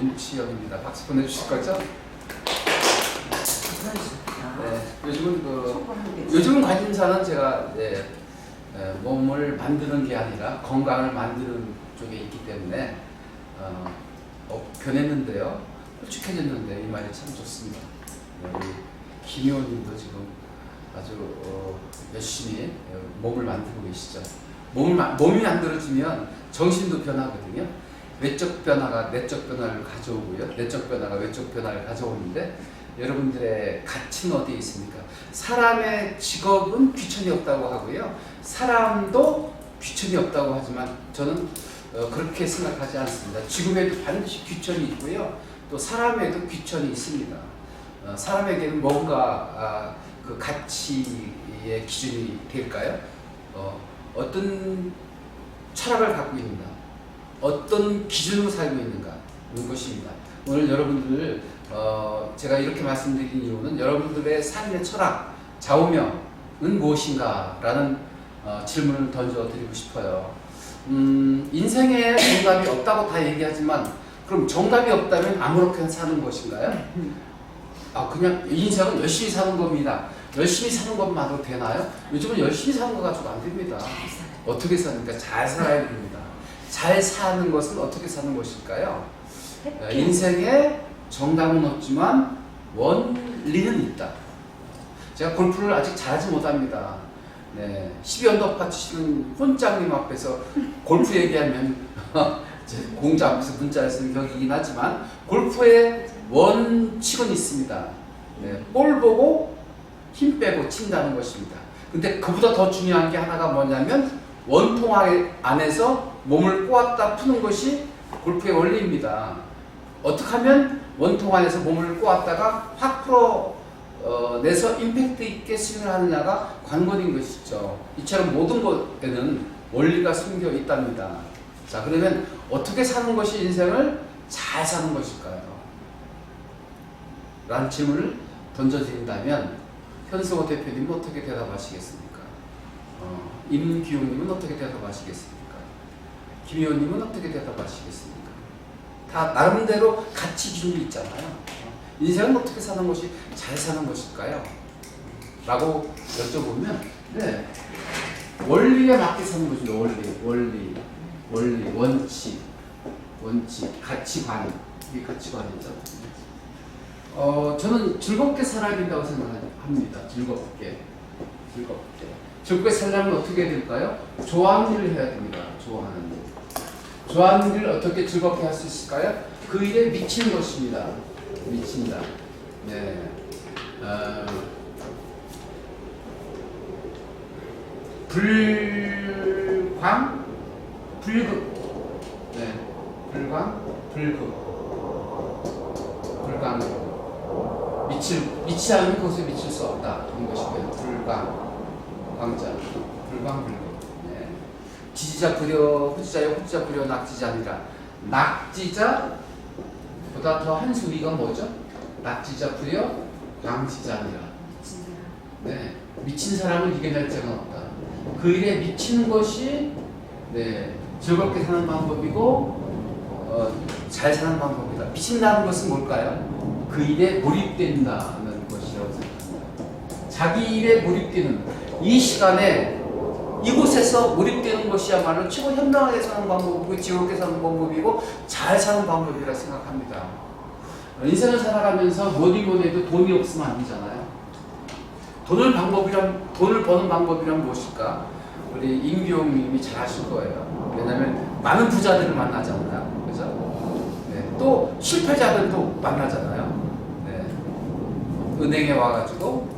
윤치영입니다. 박수 보내주실 거죠? 네, 요즘은 관심사는 제가 몸을 만드는 게 아니라 건강을 만드는 쪽에 있기 때문에 변했는데요. 홀쭉해졌는데 이 말이 참 좋습니다. 네, 우리 김의원님도 지금 아주 열심히 몸을 만들고 계시죠. 몸이 만들어지면 정신도 변하거든요. 외적 변화가 내적 변화를 가져오고요. 내적 변화가 외적 변화를 가져오는데 여러분들의 가치는 어디에 있습니까? 사람의 직업은 귀천이 없다고 하고요. 사람도 귀천이 없다고 하지만 저는 그렇게 생각하지 않습니다. 직업에도 반드시 귀천이 있고요. 또 사람에도 귀천이 있습니다. 사람에게는 뭔가 그 가치의 기준이 될까요? 어떤 철학을 갖고 있는가? 어떤 기준으로 살고 있는가? 이런 것입니다. 오늘 여러분들 제가 이렇게 말씀드린 이유는 여러분들의 삶의 철학, 좌우명은 무엇인가? 라는 질문을 던져드리고 싶어요. 인생에 정답이 없다고 다 얘기하지만 그럼 정답이 없다면 아무렇게나 사는 것인가요? 그냥 인생은 열심히 사는 겁니다. 열심히 사는 것만으로 되나요? 요즘은 열심히 사는 거 가지고 안 됩니다. 어떻게 사니까 잘 살아야 됩니다. 잘 사는 것은 어떻게 사는 것일까요? 인생에 정답은 없지만 원리는 있다. 제가 골프를 아직 잘하지 못합니다. 네, 12언더파 치시는 혼장님 앞에서 골프 얘기하면 공자 앞에서 문자를 쓰는 격이긴 하지만 골프의 원칙은 있습니다. 네, 볼 보고 힘 빼고 친다는 것입니다. 근데 그보다 더 중요한 게 하나가 뭐냐면 원통 안에서 몸을 꼬았다 푸는 것이 골프의 원리입니다. 어떻게 하면 원통 안에서 몸을 꼬았다가 확 풀어내서 임팩트 있게 스윙을 하느냐가 관건인 것이죠. 이처럼 모든 것에는 원리가 숨겨 있답니다. 자, 그러면 어떻게 사는 것이 인생을 잘 사는 것일까요? 라는 질문을 던져드린다면 현승호 대표님은 어떻게 대답하시겠습니까? 임기용님은 어떻게 대답하시겠습니까? 김 의원님은 어떻게 대답하시겠습니까? 다 나름대로 가치 기준이 있잖아요. 인생은 어떻게 사는 것이 잘 사는 것일까요? 라고 여쭤보면 네, 원리에 맞게 사는 거죠. 원리, 원칙, 가치관. 이게 가치관이죠. 저는 즐겁게 살아야 된다고 생각합니다. 즐겁게 살려면 어떻게 해야 될까요? 좋아하는 일을 해야 됩니다. 좋아하는 일을 어떻게 즐겁게 할 수 있을까요? 그 일에 미치는 것입니다. 미친다. 네. 불극. 네. 불강. 미치지 않으면 그것에 미칠 수 없다. 이런 것이고요. 불광자. 불광불극. 네. 지지자 부려, 후지자여, 후지자 부려, 낙지자 아니라. 낙지자보다 더 한 수위가 뭐죠? 낙지자 부려, 광지자 아니라. 네. 미친 사람을 이겨낼 자가 없다. 그 일에 미치는 것이 즐겁게 사는 방법이고 잘 사는 방법이다. 미친다는 것은 뭘까요? 그 일에 몰입된다는 것이라고 생각합니다. 자기 일에 몰입되는 이 시간에 이곳에서 몰입되는 것이야말로 최고 현명하게 사는 방법이고 즐겁게 사는 방법이고 잘 사는 방법이라 생각합니다. 인생을 살아가면서 뭐니 해도 돈이 없으면 안 되잖아요. 돈을 버는 방법이란 무엇일까? 우리 임기용 님이 잘 아실 거예요. 왜냐하면 많은 부자들을 만나잖아요. 그죠? 네. 또 실패자들도 만나잖아요. 네. 은행에 와가지고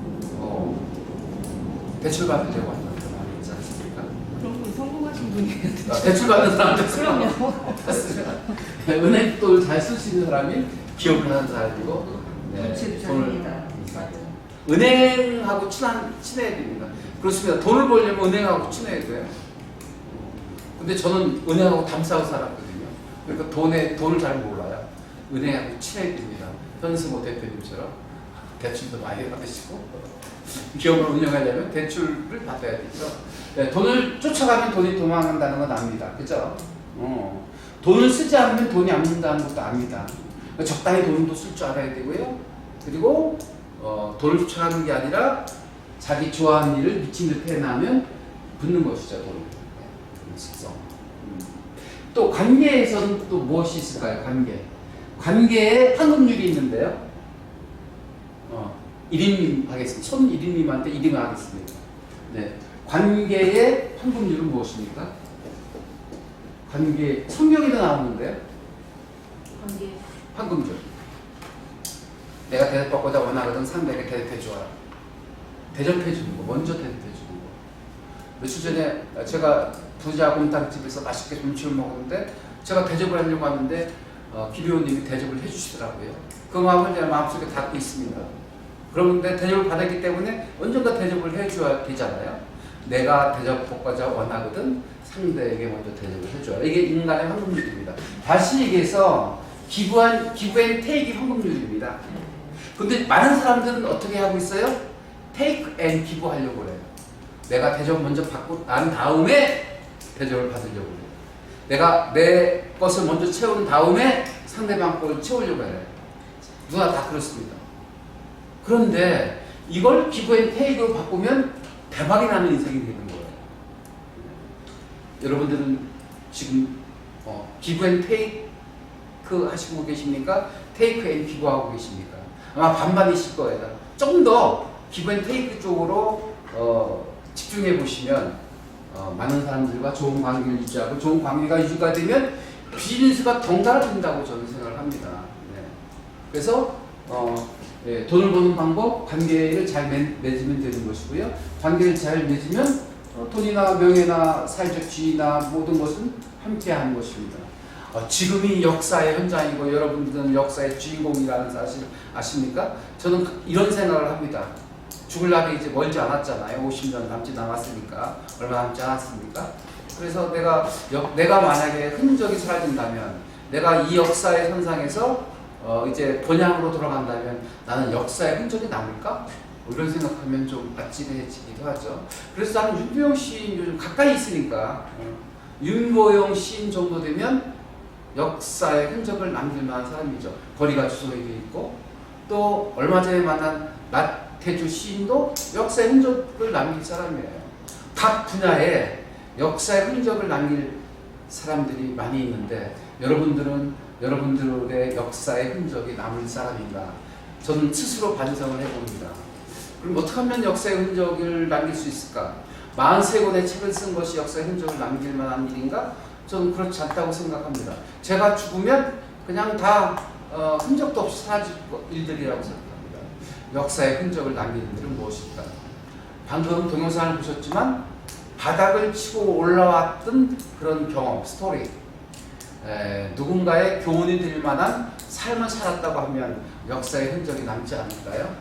대출 받으려고 하는 사람 많이 있지 않습니까? 그런 분 성공하신 분이에요. 대출 받는 사람들 그럼요. 은행 돈을 잘 쓸 수 있는 사람이 기업을 하는 사람이고 돈을 은행하고 친해야 됩니다. 그렇습니다. 돈을 벌려면 은행하고 친해야 돼요. 근데 저는 은행하고 담싸고 살았거든요. 그러니까 돈을 잘 몰라요. 은행하고 친해야 됩니다. 현승호 대표님처럼 대출도 많이 받으시고 기업을 운영하려면 대출을 받아야 되죠. 네, 돈을 쫓아가면 돈이 도망간다는 건 압니다. 그죠? 돈을 쓰지 않으면 돈이 안 문다는 것도 압니다. 적당히 돈도 쓸 줄 알아야 되고요. 그리고 돈을 쫓아가는 게 아니라 자기 좋아하는 일을 미친 듯 해나면 붙는 것이죠. 돈을. 식성. 또 관계에서는 또 무엇이 있을까요? 관계에 황금률이 있는데요. 1인님 하겠습니다. 손 1인님한테 1인을 하겠습니다. 네. 관계의 황금률은 무엇입니까? 관계, 성경에도 나오는데요. 관계. 황금률. 내가 대접받고자 원하거든 상대에게 대접해 주어라. 대접해 주는 거, 먼저 대접해 주는 거. 며칠 전에 제가 부자 곰탕집에서 맛있게 점심을 먹었는데 제가 대접을 하려고 하는데 기도원님이 대접을 해주시더라고요. 그 마음을 제가 마음속에 담고 있습니다. 그런데 대접을 받았기 때문에 언젠가 대접을 해줘야 되잖아요. 내가 대접받고자 원하거든 상대에게 먼저 대접을 해줘야. 이게 인간의 황금률입니다. 다시 얘기해서 기부앤 테이크의 황금률입니다. 근데 많은 사람들은 어떻게 하고 있어요? 테이크 앤 기부 하려고 그래요. 내가 대접 먼저 받고 난 다음에 대접을 받으려고 해요. 내가 내 것을 먼저 채운 다음에 상대방 걸 채우려고 해요. 누가 다 그렇습니다. 그런데 이걸 기부앤테이크로 바꾸면 대박이 나는 인생이 되는 거예요. 여러분들은 지금 기부앤테이크 하시고 계십니까? 테이크앤 기부하고 계십니까? 아마 반반이실 거예요. 조금 더 기부앤테이크 쪽으로 집중해 보시면 많은 사람들과 좋은 관계를 유지하고 좋은 관계가 유지가 되면 비즈니스가 덩달아진다고 저는 생각을 합니다. 네. 그래서 돈을 버는 방법, 관계를 잘 맺으면 되는 것이고요. 관계를 잘 맺으면 돈이나 명예나 사회적 지위나 모든 것은 함께하는 것입니다. 지금이 역사의 현장이고 여러분들은 역사의 주인공이라는 사실 아십니까? 저는 이런 생각을 합니다. 죽을 날이 이제 멀지 않았잖아요. 50년 남짓 남았으니까. 얼마 남지 않았습니까? 그래서 내가 만약에 흔적이 사라진다면, 내가 이 역사의 현상에서 이제 본향으로 돌아간다면 나는 역사의 흔적이 남을까? 이런 생각하면 좀 아찔해지기도 하죠. 그래서 나는 윤보영 시인 요즘 가까이 있으니까 윤보영 시인 정도 되면 역사의 흔적을 남길 만한 사람이죠. 거리가 주소에 있고, 또 얼마 전에 만난 나태주 시인도 역사의 흔적을 남길 사람이에요. 각 분야에 역사의 흔적을 남길 사람들이 많이 있는데 여러분들의 역사의 흔적이 남을 사람인가? 저는 스스로 반성을 해봅니다. 그럼 어떻게 하면 역사의 흔적을 남길 수 있을까? 43권의 책을 쓴 것이 역사의 흔적을 남길 만한 일인가? 저는 그렇지 않다고 생각합니다. 제가 죽으면 그냥 다 흔적도 없이 사라질 일들이라고 생각합니다. 역사의 흔적을 남기는 일은 무엇일까? 방금 동영상을 보셨지만 바닥을 치고 올라왔던 그런 경험, 스토리, 누군가의 교훈이 될 만한 삶을 살았다고 하면 역사의 흔적이 남지 않을까요?